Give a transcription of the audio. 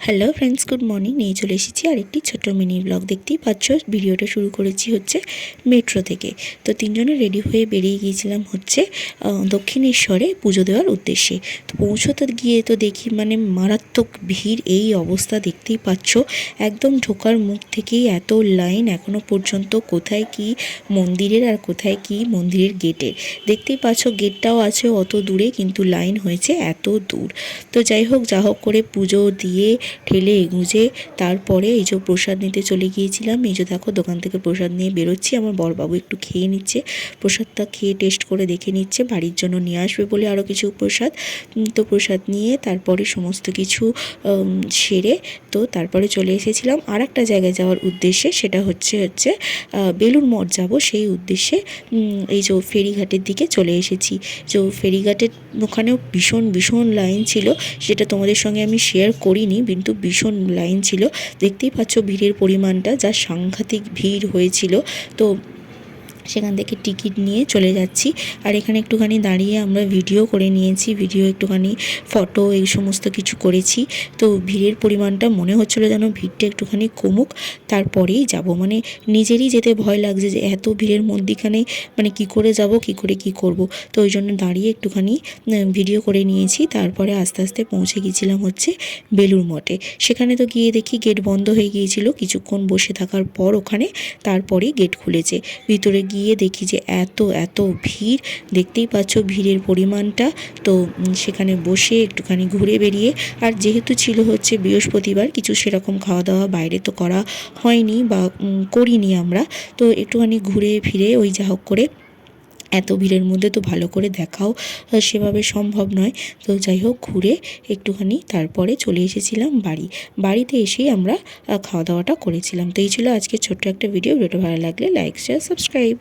Hello friends, good morning. নিয়ে চলে এসেছি আরেকটি ছোট মিনি ব্লগ। দেখতেই পাচ্ছ ভিডিওটা শুরু করেছি হচ্ছে মেট্রো থেকে। তো তিনজনে রেডি হয়ে বেরিয়ে গিয়েছিলাম হচ্ছে দক্ষিণেশ্বরে পুজো দেওয়ার উদ্দেশ্যে। তো পৌঁছতে গিয়ে তো দেখি মানে মারাত্মক ভিড়, এই অবস্থা দেখতেই পাচ্ছ। একদম ঢোকার মুখ থেকেই এত লাইন, এখনও পর্যন্ত কোথায় কি মন্দিরের আর কোথায় কি মন্দিরের গেটের। দেখতেই পাচ্ছ গেটটাও আছে অত দূরে, কিন্তু লাইন হয়েছে এত দূর। তো যাই হোক, যা হোক করে পুজো দিয়ে ঠেলে এগুঁজে তারপরে এই যে প্রসাদ নিতে চলে গিয়েছিলাম। এই যে দেখো দোকান থেকে প্রসাদ নিয়ে বেরোচ্ছি। আমার বড়বাবু একটু খেয়ে নিচ্ছে, প্রসাদটা খেয়ে টেস্ট করে দেখে নিচ্ছে, বাড়ির জন্য নিয়ে আসবে বলে আরও কিছু প্রসাদ। তো প্রসাদ নিয়ে তারপরে সমস্ত কিছু সেরে তো তারপরে চলে এসেছিলাম আর একটা জায়গায় যাওয়ার উদ্দেশ্যে। সেটা হচ্ছে বেলুড় মঠ যাবো, সেই উদ্দেশ্যে এই যে ফেরিঘাটের দিকে চলে এসেছি। যে ফেরিঘাটের ওখানেও ভীষণ ভীষণ লাইন ছিল, সেটা তোমাদের সঙ্গে আমি শেয়ার করিনি, কিন্তু ভীষণ লাইন ছিল। দেখতেই পাচ্ছ ভিড়ের পরিমাণটা, যা সাংঘাতিক ভিড় হয়েছিল। তো সেখান থেকে টিকিট নিয়ে চলে যাচ্ছি। আর এখানে একটুখানি দাঁড়িয়ে আমরা ভিডিও করে নিয়েছি, ভিডিও একটুখানি ফটো এই সমস্ত কিছু করেছি। তো ভিড়ের পরিমাণটা মনে হচ্ছিলো যেন ভিড়টা একটুখানি কমুক, তারপরেই যাব। মানে নিজেরই যেতে ভয় লাগছে যে এত ভিড়ের মধ্যিখানে মানে কি করে যাব, কি করে কি করব। তো ওই জন্য দাঁড়িয়ে একটুখানি ভিডিও করে নিয়েছি। তারপরে আস্তে আস্তে পৌঁছে গিয়েছিলাম হচ্ছে বেলুড় মঠে। সেখানে তো গিয়ে দেখি গেট বন্ধ হয়ে গিয়েছিল। কিছুক্ষণ বসে থাকার পর ওখানে তারপরেই গেট খুলেছে। ভিতরে গিয়ে দেখি যে এত ভিড়, দেখতেই পাচ্ছ ভিড়ের পরিমাণটা। তো সেখানে বসে একটুখানি ঘুরে বেরিয়ে, আর যেহেতু ছিল হচ্ছে বৃহস্পতিবার, কিছু সেরকম খাওয়া দাওয়া বাইরে তো করা হয়নি বা করিনি আমরা। তো একটুখানি ঘুরে ফিরে ওই যা হোক করে, এত ভিড়ের মধ্যে তো ভালো করে দেখাও সেভাবে সম্ভব নয়। তো যাই হোক ঘুরে একটুখানি তারপরে চলে এসেছিলাম বাড়িতে এসেই আমরা খাওয়া দাওয়াটা করেছিলাম। তো এই ছিল আজকে ছোট্ট একটা ভিডিও। ভালো লাগলে লাইক, শেয়ার, সাবস্ক্রাইব।